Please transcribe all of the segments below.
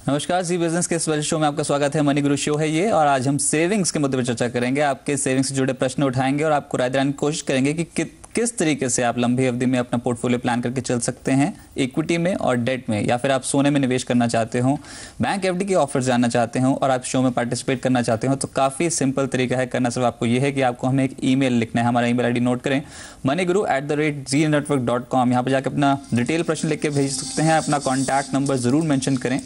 नमस्कार, जी बिजनेस के special show में आपका स्वागत है। मनी गुरु शो है ये, और आज हम सेविंग्स के मुद्दे पर चर्चा करेंगे। आपके सेविंग्स से जुड़े प्रश्न उठाएंगे और आपको राय दिलाने की कोशिश करेंगे कि किस तरीके से आप लंबी अवधि में अपना पोर्टफोलियो प्लान करके चल सकते हैं, इक्विटी में और डेट में, या फिर आप सोने में निवेश करना चाहते हो, बैंक एफडी के ऑफर जानना चाहते हो और आप शो में पार्टिसिपेट करना चाहते हो। तो काफ़ी सिंपल तरीका है। करना सिर्फ आपको ये है कि आपको हमें एक ईमेल लिखना है। हमारा ईमेल आईडी नोट करें, moneyguru@zenetwork.com। यहाँ पर जाकर अपना डिटेल प्रश्न लिख के भेज सकते हैं। अपना कॉन्टैक्ट नंबर ज़रूर मैंशन करें।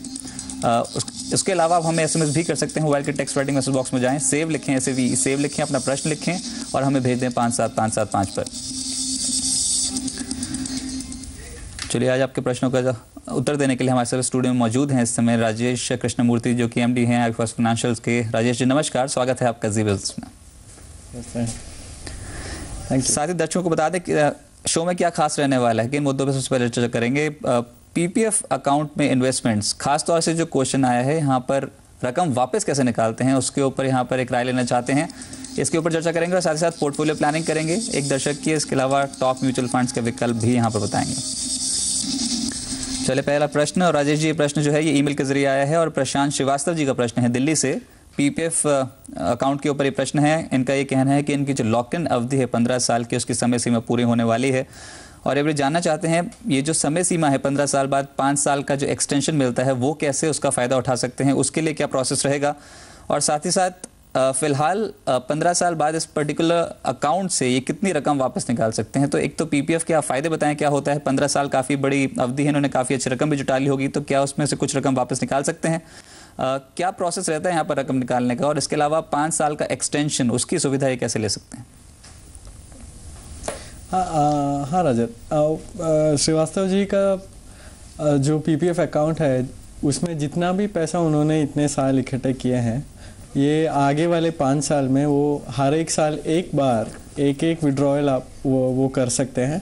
उसके अलावा आप हमें एसएमएस भी कर सकते हैं। मोबाइल के टेक्स्ट राइटिंग मैसेज बॉक्स में जाएं, सेव लिखें, सेव लिखें, अपना प्रश्न लिखें और हमें भेज दें 57575 पर। चलिए, आज आपके प्रश्नों का उत्तर देने के लिए हमारे साथ स्टूडियो में मौजूद हैं इस समय राजेश कृष्णमूर्ति, जो कि एमडी हैं आईफर्स्ट फाइनेंशियल्स के। राजेश जी नमस्कार, स्वागत है आपका जी बिजनेस में। साथ ही दर्शकों को बता दें कि शो में क्या खास रहने वाला है, किन मुद्दों पर सबसे पहले चर्चा करेंगे। पीपीएफ अकाउंट में इन्वेस्टमेंट्स, खासतौर से जो क्वेश्चन आया है यहाँ पर रकम वापस कैसे निकालते हैं, उसके ऊपर यहाँ पर एक राय लेना चाहते हैं। इसके ऊपर चर्चा करेंगे और साथ ही साथ पोर्टफोलियो प्लानिंग करेंगे एक दर्शक की। इसके अलावा टॉप म्यूचुअल फंड्स के विकल्प भी यहाँ पर बताएंगे। चलिए, पहला प्रश्न, और राजेश जी ये प्रश्न जो है ये ईमेल के जरिए आया है और प्रशांत श्रीवास्तव जी का प्रश्न है दिल्ली से। पीपीएफ अकाउंट के ऊपर ये प्रश्न है। इनका ये कहना है कि इनकी जो लॉक इन अवधि है 15 साल की, उसकी समय सीमा पूरी होने वाली है और ये जानना चाहते हैं ये जो समय सीमा है 15 साल बाद 5 साल का जो एक्सटेंशन मिलता है वो कैसे उसका फ़ायदा उठा सकते हैं, उसके लिए क्या प्रोसेस रहेगा। और साथ ही साथ फ़िलहाल 15 साल बाद इस पर्टिकुलर अकाउंट से ये कितनी रकम वापस निकाल सकते हैं। तो एक तो पीपीएफ के आप फ़ायदे बताएं क्या होता है। 15 साल काफ़ी बड़ी अवधि है, इन्होंने काफ़ी अच्छी रकम भी जुटा ली होगी, तो क्या उसमें से कुछ रकम वापस निकाल सकते हैं। क्या प्रोसेस रहता है यहाँ पर रकम निकालने का, और इसके अलावा 5 साल का एक्सटेंशन, उसकी सुविधा ये कैसे ले सकते हैं। हाँ रजत, श्रीवास्तव जी का जो पीपीएफ अकाउंट है उसमें जितना भी पैसा उन्होंने इतने साल इकट्ठे किए हैं, ये आगे वाले 5 साल में वो हर एक साल एक बार एक विड्रॉयल आप वो कर सकते हैं।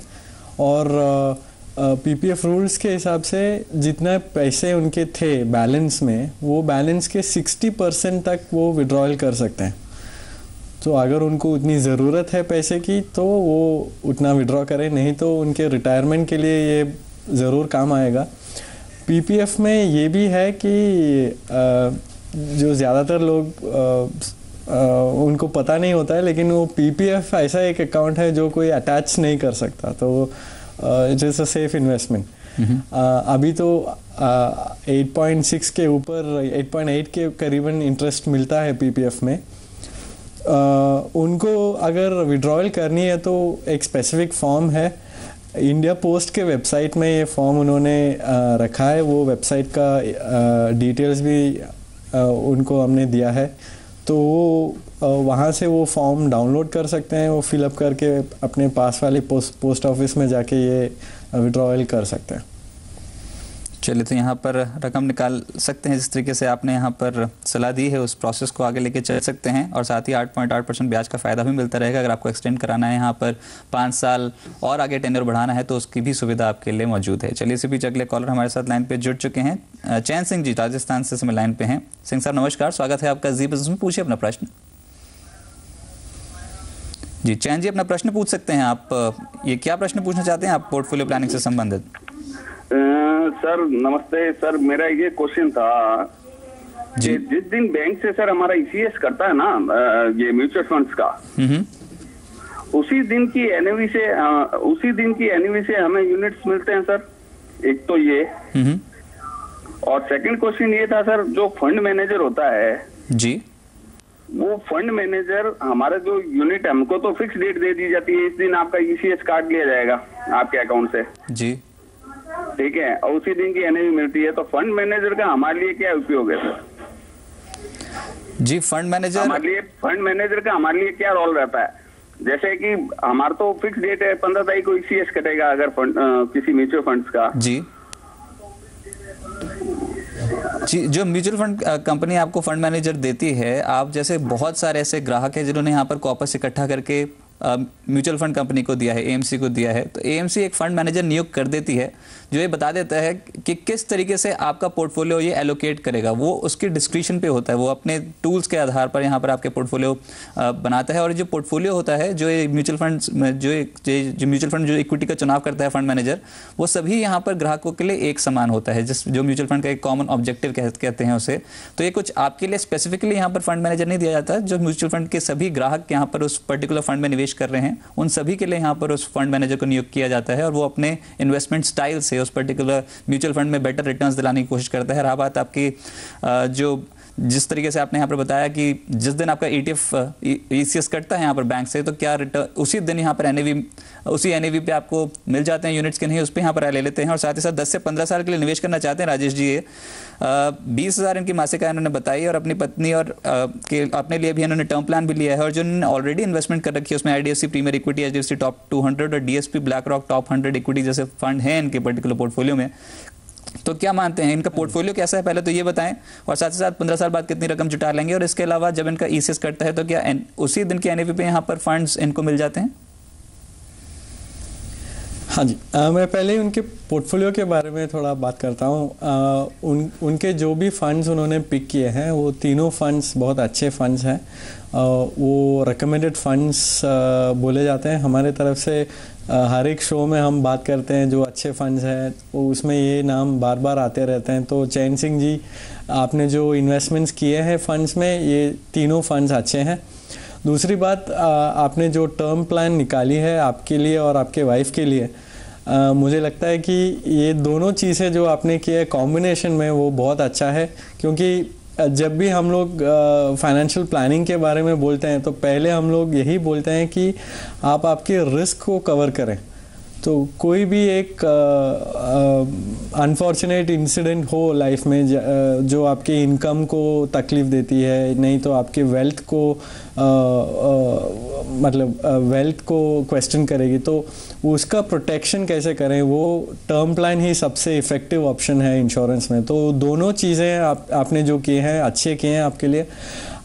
और पीपीएफ रूल्स के हिसाब से जितने पैसे उनके थे बैलेंस में, वो बैलेंस के 60% तक वो विड्रॉयल कर सकते हैं। तो अगर उनको उतनी ज़रूरत है पैसे की तो वो उतना विड्रॉ करें, नहीं तो उनके रिटायरमेंट के लिए ये ज़रूर काम आएगा। पीपीएफ में ये भी है कि जो ज़्यादातर लोग उनको पता नहीं होता है, लेकिन वो पीपीएफ ऐसा एक अकाउंट है जो कोई अटैच नहीं कर सकता, तो it is a safe investment. अभी तो 8.6 के ऊपर 8.8 के करीबन इंटरेस्ट मिलता है पीपीएफ में। उनको अगर विड्रॉयल करनी है तो एक स्पेसिफिक फॉर्म है, इंडिया पोस्ट के वेबसाइट में ये फॉर्म उन्होंने रखा है। वो वेबसाइट का डिटेल्स भी उनको हमने दिया है, तो वो वहाँ से वो फॉर्म डाउनलोड कर सकते हैं। वो फिलअप करके अपने पास वाले पोस्ट ऑफिस में जाके ये विड्रॉयल कर सकते हैं। चलिए, तो यहाँ पर रकम निकाल सकते हैं जिस तरीके से आपने यहाँ पर सलाह दी है, उस प्रोसेस को आगे लेके चल सकते हैं। और साथ ही 8.8% ब्याज का फ़ायदा भी मिलता रहेगा। अगर आपको एक्सटेंड कराना है यहाँ पर 5 साल और आगे टेन्योर बढ़ाना है तो उसकी भी सुविधा आपके लिए मौजूद है। चलिए, इसी बीच अगले कॉलर हमारे साथ लाइन पर जुड़ चुके हैं। चैन सिंह जी राजस्थान से समय लाइन पे हैं। सिंह साहब नमस्कार, स्वागत है आपका जी बिजनेस में। पूछिए अपना प्रश्न। जी चैन जी, अपना प्रश्न पूछ सकते हैं आप। ये क्या प्रश्न पूछना चाहते हैं आप पोर्टफोलियो प्लानिंग से संबंधित? सर नमस्ते सर, मेरा ये क्वेश्चन था कि जिस दिन बैंक से सर हमारा ईसीएस करता है ना ये म्यूचुअल फंड्स का, उसी दिन की एनएवी से हमें यूनिट्स मिलते हैं सर। एक तो ये, और सेकंड क्वेश्चन ये था सर, जो फंड मैनेजर होता है जी, वो फंड मैनेजर हमारा जो यूनिट, हमको तो फिक्स डेट दे दी जाती है, इस दिन आपका ईसीएस काट लिया जाएगा आपके अकाउंट से, जी ठीक है, और उसी दिन की एनएवी मिलती है। तो फंड मैनेजर का हमारे लिए क्या उपयोग है सर? जी, फंड मैनेजर का हमारे लिए क्या रोल रहता है? जैसे कि हमारा तो फिक्स डेट है 15 तारीख को ईसीएस कटेगा अगर किसी म्यूचुअल फंड्स का। जी, जो म्यूचुअल फंड कंपनी आपको फंड मैनेजर देती है, आप जैसे बहुत सारे ऐसे ग्राहक हैं जिन्होंने यहाँ पर कॉर्पस इकट्ठा करके म्यूचुअल फंड कंपनी को दिया है, एएमसी को दिया है, तो एएमसी एक फंड मैनेजर नियुक्त कर देती है। जो ये बता देता है कि किस तरीके से आपका पोर्टफोलियो ये एलोकेट करेगा। वो उसकी डिस्क्रिप्शन पे होता है, वो अपने टूल्स के आधार पर यहाँ पर आपके पोर्टफोलियो बनाता है। और जो पोर्टफोलियो होता है, जो म्यूचुअल फंड जो इक्विटी का चुनाव करता है फंड मैनेजर, वो सभी यहाँ पर ग्राहकों के लिए एक समान होता है, जो म्यूचुअल फंड का एक कॉमन ऑब्जेक्टिव कहते हैं उसे। तो ये कुछ आपके लिए स्पेसिफिकली यहाँ पर फंड मैनेजर नहीं दिया जाता। जो म्यूचुअल फंड के सभी ग्राहक यहाँ पर उस पर्टिकुलर फंड में निवेश कर रहे हैं, उन सभी के लिए यहाँ पर उस फंड मैनेजर को नियुक्त किया जाता है और वो अपने इन्वेस्टमेंट स्टाइल से उस पर्टिकुलर म्यूचुअल फंड में बेटर रिटर्न्स दिलाने की कोशिश करता है। रहा बात आपकी जिस तरीके से आपने यहाँ पर बताया कि जिस दिन आपका ETF ECS कटता है यहाँ पर बैंक से, तो क्या रिटर्न उसी दिन यहाँ पर उसी NAV पे आपको मिल जाते हैं यूनिट्स के नहीं, उस पर यहाँ पर ले लेते हैं। और साथ ही साथ 10 से 15 साल के लिए निवेश करना चाहते हैं राजेश जी। 20,000 इनकी मासिक आय इन्होंने बताई और अपनी पत्नी और अपने लिए भी इन्होंने टर्म प्लान भी लिया है। और जो इन्होंने ऑलरेडी इन्वेस्टमेंट कर रखी है उसमें IDFC premier equity, HDFC top 200 और DSP BlackRock टॉप 100 इक्विटी जैसे फंड हैं इनके पर्टिकुलर पोर्टफोलियो में। तो क्या मानते हैं इनका पोर्टफोलियो कैसा है, पहले तो ये बताएं। और साथ ही साथ 15 साल बाद कितनी रकम जुटा लेंगे, और इसके अलावा जब इनका ECS कटता है तो क्या उसी दिन के NAV पे यहाँ पर फंड्स इनको मिल जाते हैं? हाँ जी, मैं पहले उनके पोर्टफोलियो के बारे में थोड़ा बात करता हूँ। उनके जो भी फंड्स उन्होंने पिक किए हैं वो तीनों फंड्स बहुत अच्छे फंड्स हैं। वो रिकमेंडेड फंड्स बोले जाते हैं हमारे तरफ से। हर एक शो में हम बात करते हैं जो अच्छे फंड्स हैं, उसमें ये नाम बार बार आते रहते हैं। तो चैन सिंह जी, आपने जो इन्वेस्टमेंट्स किए हैं फंड्स में, ये तीनों फंड्स अच्छे हैं। दूसरी बात, आपने जो टर्म प्लान निकाली है आपके लिए और आपके वाइफ के लिए, मुझे लगता है कि ये दोनों चीज़ें जो आपने किए कॉम्बिनेशन में वो बहुत अच्छा है। क्योंकि जब भी हम लोग फाइनेंशियल प्लानिंग के बारे में बोलते हैं तो पहले हम लोग यही बोलते हैं कि आप आपके रिस्क को कवर करें। तो कोई भी एक अनफॉर्चुनेट इंसिडेंट हो लाइफ में जो आपके इनकम को तकलीफ देती है, नहीं तो आपके वेल्थ को वेल्थ को क्वेश्चन करेगी, तो उसका प्रोटेक्शन कैसे करें, वो टर्म प्लान ही सबसे इफ़ेक्टिव ऑप्शन है इंश्योरेंस में। तो दोनों चीज़ें आपने जो किए हैं अच्छे किए हैं आपके लिए।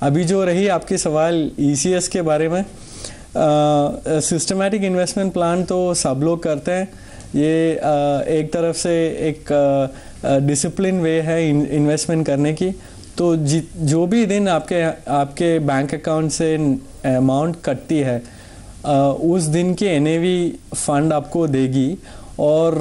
अभी जो रही आपकी सवाल ECS के बारे में, सिस्टमैटिक इन्वेस्टमेंट प्लान तो सब लोग करते हैं। ये एक तरफ से एक डिसिप्लिन वे है इन्वेस्टमेंट करने की। तो जो भी दिन आपके बैंक अकाउंट से अमाउंट कटती है, उस दिन की NAV फंड आपको देगी। और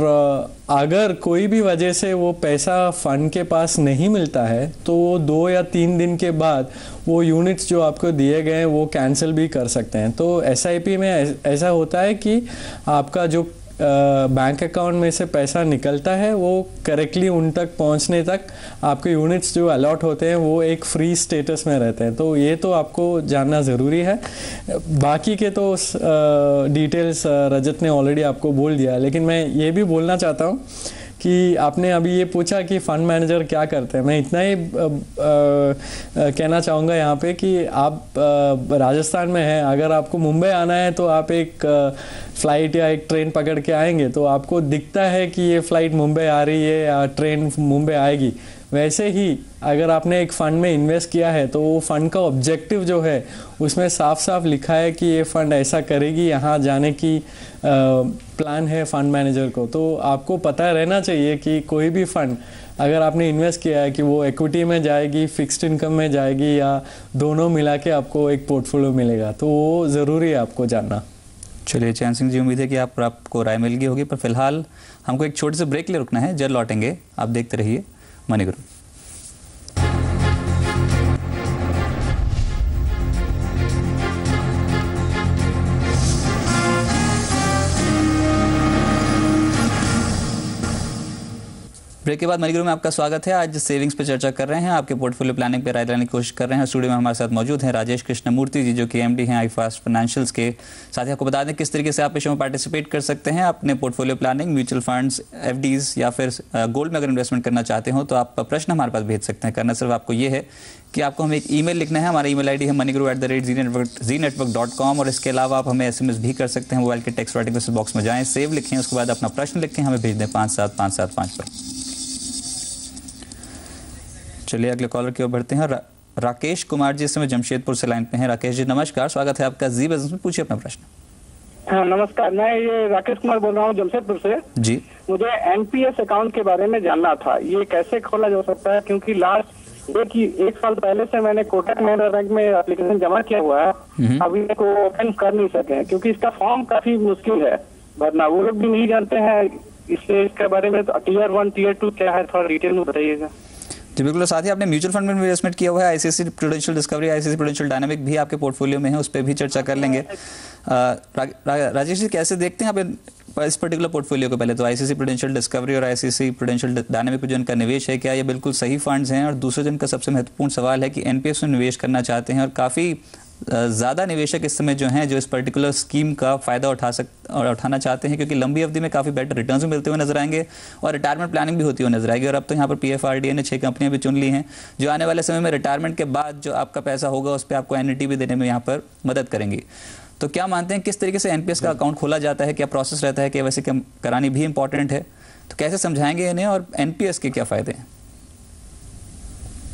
अगर कोई भी वजह से वो पैसा फंड के पास नहीं मिलता है तो 2 या 3 दिन के बाद वो यूनिट्स जो आपको दिए गए हैं वो कैंसिल भी कर सकते हैं। तो SIP में ऐसा होता है कि आपका जो बैंक अकाउंट में से पैसा निकलता है वो करेक्टली उन तक पहुंचने तक आपके यूनिट्स जो अलॉट होते हैं वो एक फ्री स्टेटस में रहते हैं। तो ये तो आपको जानना ज़रूरी है। बाकी के तो डिटेल्स रजत ने ऑलरेडी आपको बोल दिया, लेकिन मैं ये भी बोलना चाहता हूँ कि आपने अभी ये पूछा कि फ़ंड मैनेजर क्या करते हैं। मैं इतना ही कहना चाहूँगा यहाँ पे कि आप राजस्थान में हैं, अगर आपको मुंबई आना है तो आप एक फ़्लाइट या एक ट्रेन पकड़ के आएंगे तो आपको दिखता है कि ये फ़्लाइट मुंबई आ रही है या ट्रेन मुंबई आएगी। वैसे ही अगर आपने एक फ़ंड में इन्वेस्ट किया है तो वो फ़ंड का ऑब्जेक्टिव जो है उसमें साफ साफ लिखा है कि ये फ़ंड ऐसा करेगी, यहाँ जाने की प्लान है फ़ंड मैनेजर को। तो आपको पता रहना चाहिए कि कोई भी फ़ंड अगर आपने इन्वेस्ट किया है कि वो इक्विटी में जाएगी, फिक्स्ड इनकम में जाएगी, या दोनों मिला के आपको एक पोर्टफोलियो मिलेगा। तो वो ज़रूरी है आपको जानना। चलिए चैन सिंह जी, उम्मीद है कि आपको राय मिल गई होगी, पर फिलहाल हमको एक छोटे से ब्रेक ले रुकना है, जल्द लौटेंगे। आप देखते रहिए मनी गुरु। ब्रेक के बाद मनी गुरु में आपका स्वागत है। आज सेविंग्स पे चर्चा कर रहे हैं, आपके पोर्टफोलियो प्लानिंग पे राय लेने की कोशिश कर रहे हैं। स्टूडियो में हमारे साथ मौजूद हैं राजेश कृष्णमूर्ति जी, जो कि MD हैं iFast फाइनेंशियल्स के। साथ ही आपको बता दें किस तरीके से आप इस शो में पार्टिसिपेट कर सकते हैं। अपने portfolio planning, mutual funds, FDs या फिर गोल्ड में अगर इन्वेस्टमेंट करना चाहते हो तो आप प्रश्न हमारे पास भेज सकते हैं। करना सिर्फ आपको ये है कि आपको हमें एक ईमेल लिखना है। हमारा ईमेल ID है moneyguru@zenetwork.com, और इसके अलावा आप हमें SMS भी कर सकते हैं। मोबाइल के टेक्स्ट राइटिंग मैसेज बॉक्स में जाएं, सेव लिखें, उसके बाद अपना प्रश्न लिखें, हमें भेज दें 57575 पर। चलिए अगले कॉलर की ओर बढ़ते हैं। राकेश कुमार जी इस समय जमशेदपुर से लाइन पे हैं। राकेश जी नमस्कार, स्वागत है आपका जी बिजनेस में, पूछिए अपना प्रश्न। हाँ नमस्कार, मैं ये राकेश कुमार बोल रहा हूँ जमशेदपुर से जी। मुझे एनपीएस अकाउंट के बारे में जानना था, ये कैसे खोला जा सकता है? क्योंकि लास्ट एक साल पहले से मैंने कोटक महिंद्रा बैंक में एप्लीकेशन जमा किया हुआ है, अभी तक वो ओपन कर नहीं सके क्योंकि इसका फॉर्म काफी मुश्किल है भरना, वो लोग भी नहीं जानते हैं, इसलिए इसके बारे में टीयर 1 टीयर 2 क्या है थोड़ा डिटेल में बताइएगा। जी बिल्कुल। साथ ही आपने म्यूचुअल फंड में इन्वेस्टमेंट किया हुआ है, ICICI prudential discovery, ICICI prudential dynamic भी आपके पोर्टफोलियो में है, उस पर भी चर्चा कर लेंगे। राजेश जी कैसे देखते हैं आप इस पर्टिकुलर पोर्टफोलियो को? पहले तो आईसीआईसीआई प्रूडेंशियल डिस्कवरी और आईसीआईसीआई प्रूडेंशियल डायनामिक में जो इनका निवेश है, क्या ये बिल्कुल सही फंड्स हैं? और दूसरा जो इनका सबसे महत्वपूर्ण सवाल है कि एनपीएस में निवेश करना चाहते हैं और काफ़ी ज़्यादा निवेशक इस समय जो हैं जो इस पर्टिकुलर स्कीम का फ़ायदा उठाना चाहते हैं, क्योंकि लंबी अवधि में काफ़ी बेटर रिटर्न्स भी मिलते हुए नजर आएंगे और रिटायरमेंट प्लानिंग भी होती हुई नजर आएगी। और अब तो यहाँ पर पीएफआरडीए ने 6 कंपनियां भी चुन ली हैं जो आने वाले समय में रिटायरमेंट के बाद जो आपका पैसा होगा उस पर आपको एन्युटी भी देने में यहाँ पर मदद करेंगी। तो क्या मानते हैं किस तरीके से एनपीएस का अकाउंट खोला जाता है, क्या प्रोसेस रहता है, केवाईसी करानी भी इंपॉर्टेंट है, तो कैसे समझाएंगे इन्हें और एनपीएस के क्या फ़ायदे हैं?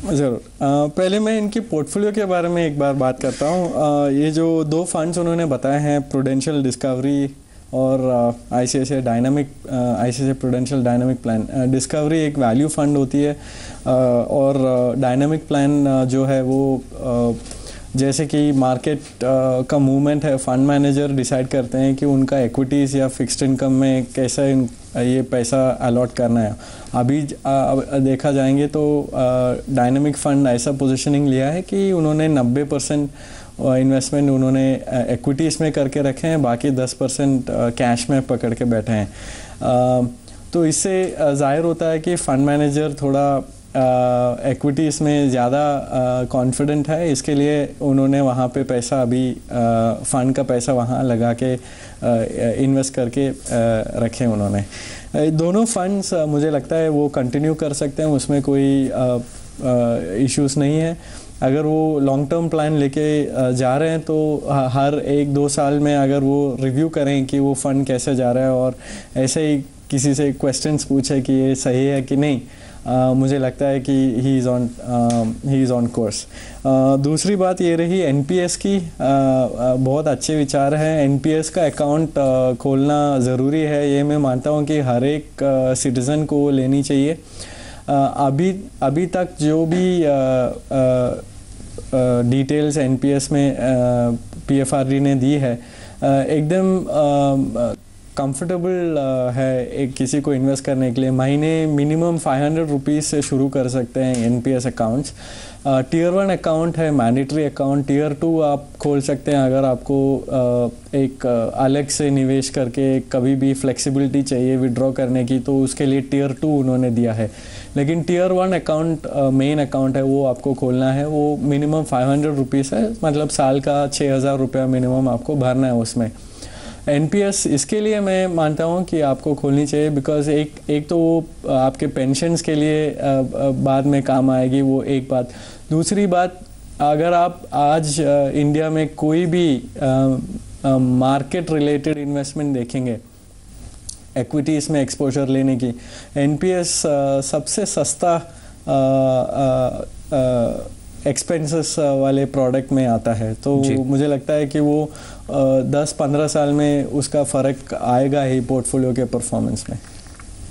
ज़रूर। पहले मैं इनकी पोर्टफोलियो के बारे में एक बार बात करता हूँ। ये जो 2 फंड्स उन्होंने बताए हैं, प्रूडेंशियल डिस्कवरी और ICICI prudential dynamic plan. Discovery एक वैल्यू फंड होती है और डायनामिक प्लान जो है वो जैसे कि मार्केट का मूवमेंट है, फंड मैनेजर डिसाइड करते हैं कि उनका इक्विटीज़ या फिक्स्ड इनकम में कैसा ये पैसा अलॉट करना है। अभी देखा जाएंगे तो डायनामिक फंड ऐसा पोजीशनिंग लिया है कि उन्होंने 90% इन्वेस्टमेंट उन्होंने इक्विटीज़ में करके रखे हैं, बाकी 10% कैश में पकड़ के बैठे हैं। तो इससे जाहिर होता है कि फंड मैनेजर थोड़ा इक्विटीज़ में ज़्यादा कॉन्फिडेंट है, इसके लिए उन्होंने वहाँ पे पैसा अभी फ़ंड का पैसा वहाँ लगा के इन्वेस्ट करके रखे उन्होंने। दोनों फंड्स मुझे लगता है वो कंटिन्यू कर सकते हैं, उसमें कोई इश्यूज़ नहीं है। अगर वो लॉन्ग टर्म प्लान लेके जा रहे हैं तो हर 1-2 साल में अगर वो रिव्यू करें कि वो फ़ंड कैसे जा रहा है और ऐसे ही किसी से क्वेश्चंस पूछे कि ये सही है कि नहीं, मुझे लगता है कि ही इज़ ऑन कोर्स। दूसरी बात ये रही एनपीएस की, बहुत अच्छे विचार हैं। एनपीएस का अकाउंट खोलना ज़रूरी है, ये मैं मानता हूँ कि हर एक सिटीज़न को लेनी चाहिए। अभी तक जो भी डिटेल्स एनपीएस में पीएफआरडी ने दी है एकदम कंफर्टेबल है एक किसी को इन्वेस्ट करने के लिए। महीने मिनिमम 500 रुपीज़ से शुरू कर सकते हैं एनपीएस अकाउंट्स। टीयर 1 अकाउंट है मैंडेटरी अकाउंट, टीयर 2 आप खोल सकते हैं अगर आपको एक अलग से निवेश करके कभी भी फ्लेक्सिबिलिटी चाहिए विड्रॉ करने की, तो उसके लिए टीयर 2 उन्होंने दिया है। लेकिन टीयर 1 अकाउंट मेन अकाउंट है, वो आपको खोलना है, वो मिनिमम 500 रुपीज़ है, मतलब साल का 6000 रुपया मिनिमम आपको भरना है उसमें। एनपीएस इसके लिए मैं मानता हूँ कि आपको खोलनी चाहिए बिकॉज एक तो वो आपके पेंशन्स के लिए बाद में काम आएगी, वो एक बात। दूसरी बात, अगर आप आज इंडिया में कोई भी मार्केट रिलेटेड इन्वेस्टमेंट देखेंगे इक्विटीज़ में एक्सपोजर लेने की, एनपीएस सबसे सस्ता एक्सपेंसेस वाले प्रोडक्ट में आता है। तो मुझे लगता है कि वो 10-15 साल में उसका फ़र्क आएगा ही पोर्टफोलियो के परफॉर्मेंस में।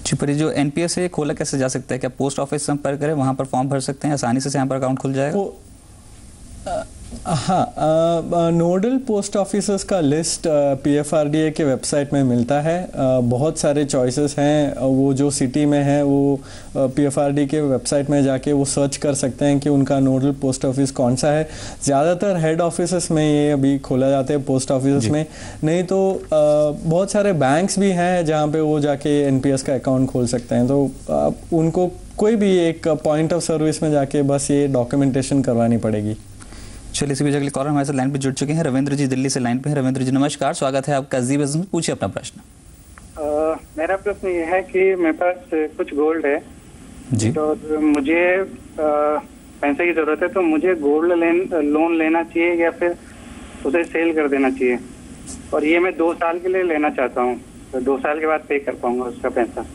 जी, पर ये जो एनपीएस है खोला कैसे जा सकता है? क्या पोस्ट ऑफिस संपर्क करें, वहाँ पर फॉर्म भर सकते हैं, आसानी से यहाँ पर अकाउंट खुल जाएगा? हाँ, नोडल पोस्ट ऑफिसेस का लिस्ट पीएफआरडीए के वेबसाइट में मिलता है। बहुत सारे चॉइसेस हैं, वो जो सिटी में है वो पीएफआरडी के वेबसाइट में जाके वो सर्च कर सकते हैं कि उनका नोडल पोस्ट ऑफिस कौन सा है। ज़्यादातर हेड ऑफिसेस में ये अभी खोला जाता है, पोस्ट ऑफिस में नहीं तो बहुत सारे बैंक्स भी हैं जहाँ पे वो जाके एनपीएस का अकाउंट खोल सकते हैं। तो उनको कोई भी एक पॉइंट ऑफ सर्विस में जाके बस ये डॉक्यूमेंटेशन करवानी पड़ेगी। चलिए, इसी बीच अगले कॉलर हमारे साथ लाइन पे जुड़ चुके हैं। रविंद्र जी दिल्ली से लाइन पे हैं। रविंद्र जी नमस्कार, स्वागत है आपका जी बिजनेस में, पूछिए अपना प्रश्न। मेरा प्रश्न ये है कि मेरे पास कुछ गोल्ड है जी, तो मुझे पैसे की जरूरत है, तो मुझे गोल्ड लोन लेना चाहिए या फिर उसे सेल कर देना चाहिए? और ये मैं 2 साल के लिए लेना चाहता हूँ, तो 2 साल के बाद पे कर पाऊंगा उसका पैसा?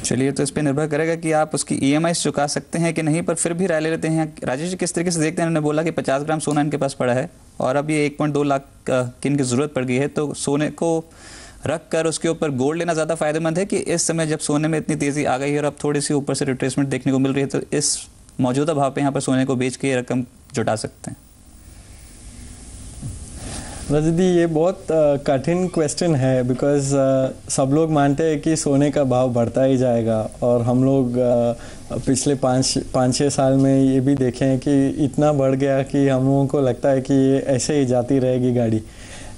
चलिए, तो इस पे निर्भर करेगा कि आप उसकी ईएमआई चुका सकते हैं कि नहीं, पर फिर भी राय ले लेते हैं। राजेश जी किस तरीके से देखते हैं? उन्होंने बोला कि 50 ग्राम सोना इनके पास पड़ा है और अब ये 1.2 लाख की इनकी ज़रूरत पड़ गई है, तो सोने को रख कर उसके ऊपर गोल्ड लेना ज़्यादा फायदेमंद है कि इस समय जब सोने में इतनी तेज़ी आ गई है और अब थोड़ी सी ऊपर से रिट्रेसमेंट देखने को मिल रही है, तो इस मौजूदा भाव पे यहाँ पर सोने को बेच के ये रकम जुटा सकते हैं? रजत जी, ये बहुत कठिन क्वेश्चन है, बिकॉज सब लोग मानते हैं कि सोने का भाव बढ़ता ही जाएगा, और हम लोग पिछले 5-6 साल में ये भी देखे हैं कि इतना बढ़ गया कि हम लोगों को लगता है कि ये ऐसे ही जाती रहेगी गाड़ी।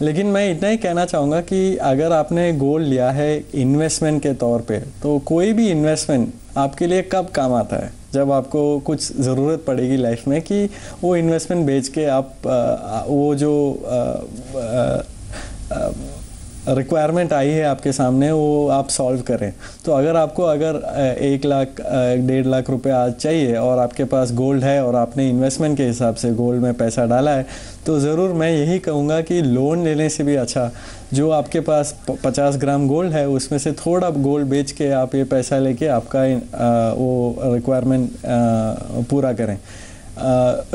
लेकिन मैं इतना ही कहना चाहूँगा कि अगर आपने गोल्ड लिया है इन्वेस्टमेंट के तौर पे, तो कोई भी इन्वेस्टमेंट आपके लिए कब काम आता है? जब आपको कुछ ज़रूरत पड़ेगी लाइफ में कि वो इन्वेस्टमेंट बेच के आप वो जो रिक्वायरमेंट आई है आपके सामने वो आप सॉल्व करें। तो अगर 1 लाख 1.5 लाख रुपए आज चाहिए और आपके पास गोल्ड है और आपने इन्वेस्टमेंट के हिसाब से गोल्ड में पैसा डाला है, तो ज़रूर मैं यही कहूँगा कि लोन लेने से भी अच्छा जो आपके पास 50 ग्राम गोल्ड है उसमें से थोड़ा गोल्ड बेच के आप ये पैसा लेके आपका वो रिक्वायरमेंट पूरा करें।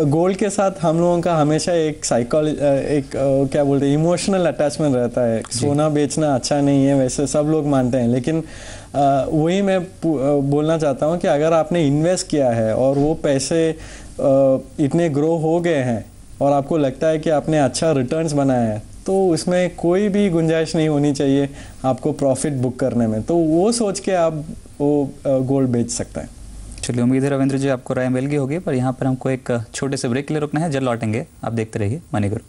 गोल्ड के साथ हम लोगों का हमेशा एक क्या बोलते हैं, इमोशनल अटैचमेंट रहता है। सोना बेचना अच्छा नहीं है वैसे सब लोग मानते हैं, लेकिन वही मैं बोलना चाहता हूँ कि अगर आपने इन्वेस्ट किया है और वो पैसे इतने ग्रो हो गए हैं और आपको लगता है कि आपने अच्छा रिटर्न्स बनाया है, तो उसमें कोई भी गुंजाइश नहीं होनी चाहिए आपको प्रॉफिट बुक करने में। तो वो सोच के आप वो गोल्ड बेच सकते हैं। चलिए, उम्मीद है रविंद्र जी आपको राय मिल गई होगी, पर यहाँ पर हमको एक छोटे से ब्रेक के लिए रुकना है, जल्द लौटेंगे। आप देखते रहिए मनी गुरु।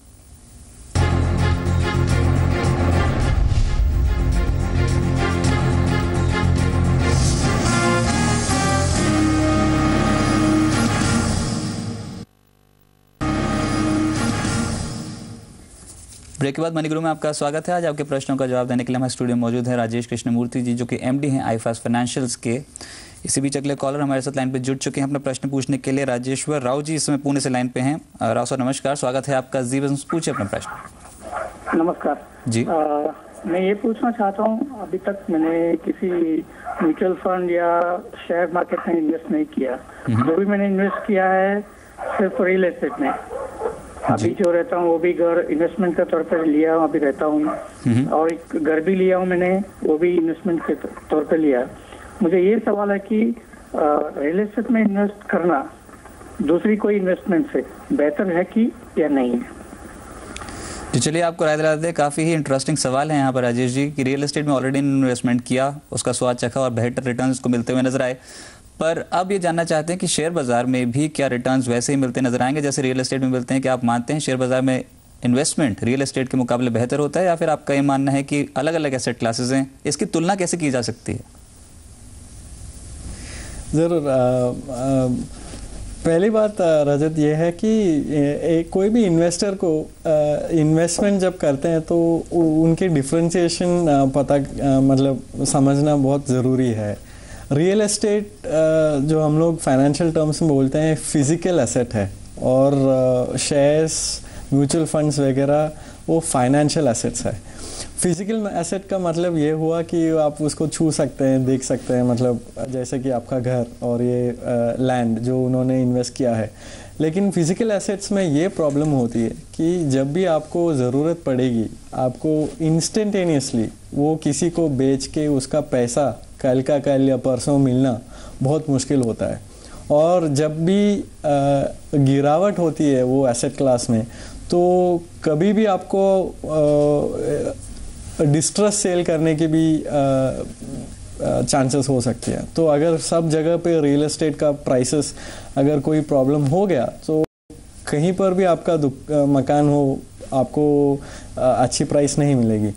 ब्रेक के बाद मनी गुरु में आपका स्वागत है। आज आपके प्रश्नों का जवाब देने के लिए हमारे स्टूडियो में मौजूद है राजेश कृष्णमूर्ति जी, जो कि एमडी हैं आईफास्ट फाइनेंशियल्स के। इसी बीच अगले कॉलर हमारे साथ लाइन पे जुड़ चुके हैं अपना प्रश्न पूछने के लिए। राजेश्वर राव जी इस समय पुणे से लाइन पे हैं। राव सर नमस्कार, स्वागत है आपका। जीवन पूछिए अपना प्रश्न। नमस्कार जी। मैं ये पूछना चाहता हूँ, अभी तक मैंने किसी म्यूचुअल फंड या शेयर मार्केट में इन्वेस्ट नहीं किया। जो भी मैंने इन्वेस्ट किया है सिर्फ रियल एस्टेट में। अभी जो रहता हूँ वो भी घर इन्वेस्टमेंट के तौर पर लिया हूँ, अभी रहता हूँ, और एक घर भी लिया हूँ मैंने, वो भी इन्वेस्टमेंट के तौर पर लिया। मुझे ये सवाल है कि रियल एस्टेट में इन्वेस्ट करना दूसरी कोई इन्वेस्टमेंट से बेहतर है कि या नहीं है? जी चलिए, आपको राय दिला दें। काफ़ी ही इंटरेस्टिंग सवाल है यहाँ पर राजेश जी कि रियल एस्टेट में ऑलरेडी इन्वेस्टमेंट किया, उसका स्वाद चखा और बेहतर रिटर्न्स को मिलते हुए नजर आए, पर अब ये जानना चाहते हैं कि शेयर बाजार में भी क्या रिटर्न्स वैसे ही मिलते नजर आएंगे जैसे रियल एस्टेट में मिलते हैं? क्या आप मानते हैं शेयर बाजार में इन्वेस्टमेंट रियल एस्टेट के मुकाबले बेहतर होता है, या फिर आपका ये मानना है कि अलग अलग एसेट क्लासेस हैं, इसकी तुलना कैसे की जा सकती है? ज़रूर। पहली बात रजत ये है कि कोई भी इन्वेस्टर को इन्वेस्टमेंट जब करते हैं तो उनके डिफरेंशिएशन मतलब समझना बहुत ज़रूरी है। रियल एस्टेट जो हम लोग फाइनेंशियल टर्म्स में बोलते हैं फिजिकल एसेट है, और शेयर्स म्यूचुअल फंड्स वगैरह वो फाइनेंशियल एसेट्स है। फिजिकल एसेट का मतलब ये हुआ कि आप उसको छू सकते हैं, देख सकते हैं, मतलब जैसे कि आपका घर और ये लैंड जो उन्होंने इन्वेस्ट किया है। लेकिन फिजिकल एसेट्स में ये प्रॉब्लम होती है कि जब भी आपको ज़रूरत पड़ेगी आपको इंस्टेंटेनियसली वो किसी को बेच के उसका पैसा कल का कल या परसों मिलना बहुत मुश्किल होता है। और जब भी गिरावट होती है वो एसेट क्लास में, तो कभी भी आपको डिस्ट्रेस सेल करने के भी चांसेस हो सकते हैं। तो अगर सब जगह पे रियल एस्टेट का प्राइसेस अगर कोई प्रॉब्लम हो गया तो कहीं पर भी आपका मकान हो आपको अच्छी प्राइस नहीं मिलेगी।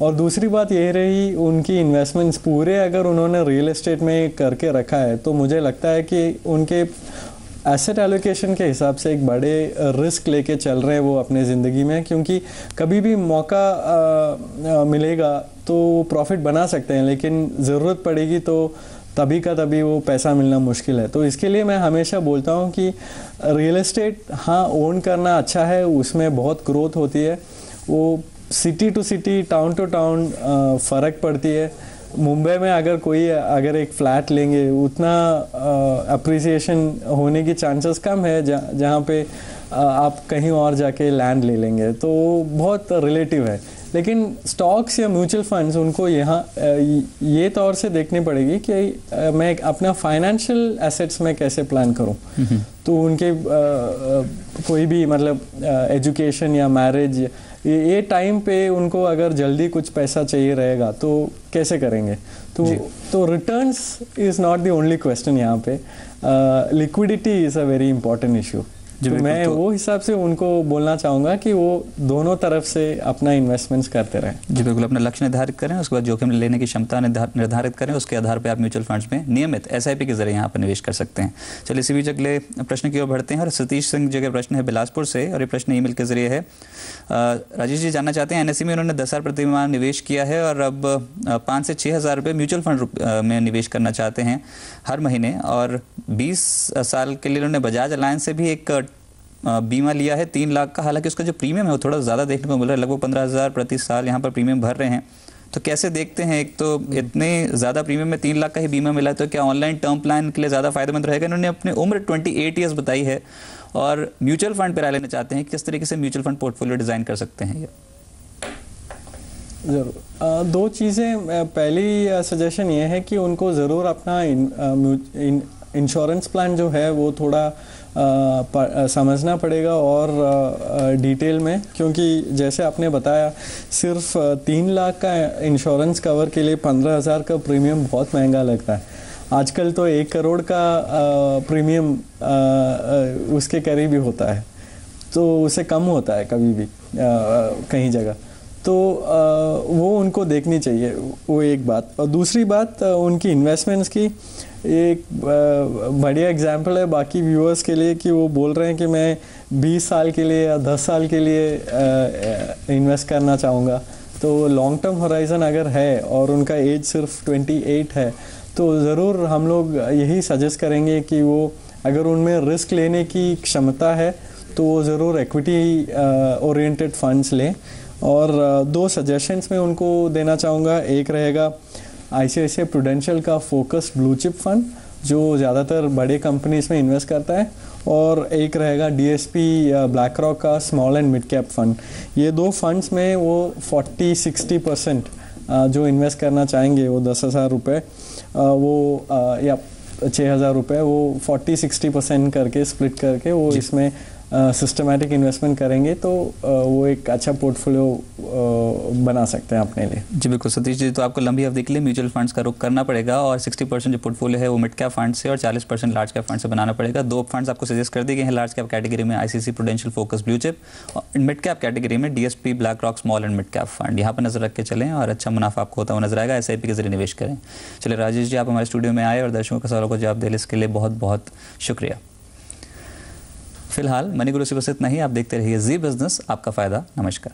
और दूसरी बात ये रही उनकी इन्वेस्टमेंट्स पूरे अगर उन्होंने रियल एस्टेट में करके रखा है, तो मुझे लगता है कि उनके एसेट एलोकेशन के हिसाब से एक बड़े रिस्क लेके चल रहे हैं वो अपने ज़िंदगी में, क्योंकि कभी भी मौका मिलेगा तो प्रॉफिट बना सकते हैं, लेकिन ज़रूरत पड़ेगी तो तभी का तभी वो पैसा मिलना मुश्किल है। तो इसके लिए मैं हमेशा बोलता हूँ कि रियल एस्टेट हाँ ओन करना अच्छा है, उसमें बहुत ग्रोथ होती है, वो city to city town to town फ़र्क पड़ती है। मुंबई में अगर एक फ्लैट लेंगे उतना अप्रिसिएशन होने की चांसेस कम है जहाँ पे आप कहीं और जाके लैंड ले लेंगे, तो बहुत रिलेटिव है। लेकिन स्टॉक्स या म्यूचुअल फंड्स उनको यहाँ ये तौर से देखनी पड़ेगी कि मैं अपना फाइनेंशियल एसेट्स में कैसे प्लान करूँ। तो उनके कोई भी मतलब एजुकेशन या मैरिज, ये टाइम पे उनको अगर जल्दी कुछ पैसा चाहिए रहेगा तो कैसे करेंगे। तो returns is not the only question यहाँ पे, liquidity is a very important issue. तो मैं वो हिसाब से उनको बोलना चाहूँगा कि वो दोनों तरफ से अपना इन्वेस्टमेंट्स करते रहें। जी बिल्कुल, अपना लक्ष्य निर्धारित करें, उसके बाद जोखिम लेने की क्षमता निर्धारित करें, उसके आधार पर आप म्यूचुअल फंड्स में नियमित SIP के जरिए यहाँ पर निवेश कर सकते हैं। चलिए इसी बीच अगले प्रश्न की ओर बढ़ते हैं और सतीश सिंह जी का प्रश्न है बिलासपुर से, और ये प्रश्न ईमेल के जरिए है। राजेश जी जानना चाहते हैं NSE में उन्होंने 10,000 प्रति माह निवेश किया है और अब 5 से 6,000 रुपये म्यूचुअल फंड में निवेश करना चाहते हैं हर महीने, और 20 साल के लिए उन्होंने बजाज अलायंस से भी एक बीमा लिया है 3 लाख का। हालांकि उसका जो प्रीमियम है वो थोड़ा ज़्यादा देखने को मिल रहा है, लगभग 15,000 प्रति साल यहाँ पर प्रीमियम भर रहे हैं। तो कैसे देखते हैं, एक तो इतने ज़्यादा प्रीमियम में 3 लाख का ही बीमा मिला है, तो क्या ऑनलाइन टर्म प्लान के लिए ज़्यादा फायदेमंद रहेगा? इन्होंने अपनी उम्र 28 ईयर्स बताई है और म्यूचुअल फंड पर राय लेना चाहते हैं, किस तरीके से म्यूचुअल फंड पोर्टफोलियो डिज़ाइन कर सकते हैं ये? ज़रूर, 2 चीज़ें। पहली सजेशन ये है कि उनको ज़रूर अपना इंश्योरेंस प्लान जो है वो थोड़ा समझना पड़ेगा और डिटेल में, क्योंकि जैसे आपने बताया सिर्फ 3 लाख का इंश्योरेंस कवर के लिए 15,000 का प्रीमियम बहुत महंगा लगता है। आजकल तो 1 करोड़ का प्रीमियम उसके करीब ही होता है, तो उससे कम होता है कभी भी कहीं जगह। तो वो उनको देखनी चाहिए, वो एक बात। और दूसरी बात उनकी इन्वेस्टमेंट्स की एक बढ़िया एग्जांपल है बाकी व्यूअर्स के लिए कि वो बोल रहे हैं कि मैं 20 साल के लिए या 10 साल के लिए इन्वेस्ट करना चाहूँगा। तो लॉन्ग टर्म होराइज़न अगर है और उनका एज सिर्फ 28 है, तो ज़रूर हम लोग यही सजेस्ट करेंगे कि वो अगर उनमें रिस्क लेने की क्षमता है तो वो ज़रूर इक्विटी ओरिएंटेड फंड्स लें। और 2 सजेशंस में उनको देना चाहूँगा। एक रहेगा ICICI प्रूडेंशियल का फोकस्ड ब्लू चिप फंड जो ज़्यादातर बड़े कंपनीज में इन्वेस्ट करता है, और एक रहेगा DSP ब्लैक रॉक का small and mid cap fund. ये 2 फंड्स में वो 40-60% जो इन्वेस्ट करना चाहेंगे, वो 10,000 रुपये वो या 6,000 रुपये, वो 40-60% करके स्प्लिट करके वो इसमें सिस्टमैटिक इन्वेस्टमेंट करेंगे तो वो एक अच्छा पोर्टफोलियो बना सकते हैं अपने लिए। जी बिल्कुल सतीश जी, तो आपको लंबी अवधि के लिए म्यूचुअल फंड्स का रुख करना पड़ेगा और 60% जो पोर्टफोलियो है वो मिड कैप फंड से और 40% लार्ज कैप फंड से बनाना पड़ेगा। 2 फंड्स आपको सजेस्ट कर दिए गए हैं। लार्ज कैप कैटेगरी में ICICI prudential focus blue chip, और मिड कैप कैटेगरी में DSP black rock small and mid cap fund. यहाँ पर नजर रख के चलें और अच्छा मुनाफा आपको होता हुआ नजर आएगा। SIP के जरिए निवेश करें। चलिए राजेश जी, आप हमारे स्टूडियो में आए और दर्शकों के सवालों को जवाब देने इसके लिए बहुत बहुत शुक्रिया। फिलहाल मनी गुरु से बस इतना ही। आप देखते रहिए जी बिजनेस, आपका फायदा। नमस्कार।